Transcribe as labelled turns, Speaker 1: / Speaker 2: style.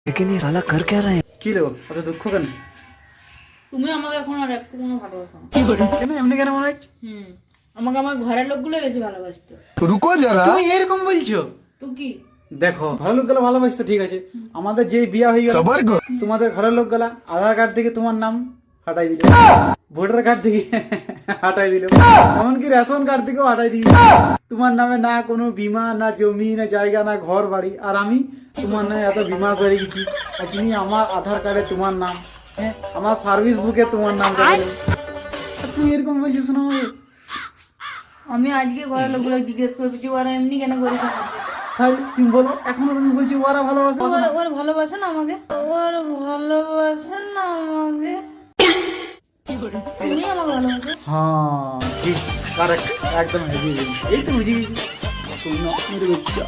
Speaker 1: लेकिन ये साला कर क्या रहे हैं?
Speaker 2: কি লো অত দুঃখ কেন?
Speaker 3: তুমি আমাকে এখন আর একটু কোনো ভালোবাসো না।
Speaker 2: কেন এমনি কেন মনে হচ্ছে?
Speaker 3: আমাকে আমার ঘরের লোকগুলো বেশি ভালোবাসতো।
Speaker 1: रुको जरा।
Speaker 2: তুমি এরকম বলছো?
Speaker 3: তো কি?
Speaker 2: দেখো ঘরের লোকগুলো ভালোবাসতো ঠিক আছে, আমাদের যে বিয়া হয়ে গেল
Speaker 1: सबर करो।
Speaker 2: তোমাদের ঘরের লোকগুলা আধার কার্ড থেকে তোমার নাম হাটাই দিল, ভোটার কার্ড থেকে হাটাই দিল, এমনকি রেশন কার্ড থেকেও হাটাই দিল। তোমার নামে না কোনো বীমা, না জমি, না জায়গা, না ঘর বাড়ি। আর আমি তোমার নামে এত বীমা করে গেছি, আজকে আমার আধার কার্ডে তোমার নাম, হ্যাঁ আমার সার্ভিস বুকে তোমার নাম। তুমি এরকম বলছিস না আমাকে?
Speaker 3: আমি আজকে ঘরের লোকগুলো জিজ্ঞেস করছি ওরা এমনি কেন করেছে আমাকে?
Speaker 2: তাহলে তুমি বলো, এখনো তুমি বলছি ওরা ভালোবাসে না?
Speaker 3: ওর ভালোবাসে না আমাকে, ওর ভালোবাসে না আমাকে। তুমি আমাকে ভালোবাসো।
Speaker 2: হ্যাঁ ঠিক, কারেক্ট, একদম হেভি। এই তো বুঝে গেছি। শূন্য মেরে বাচ্চা।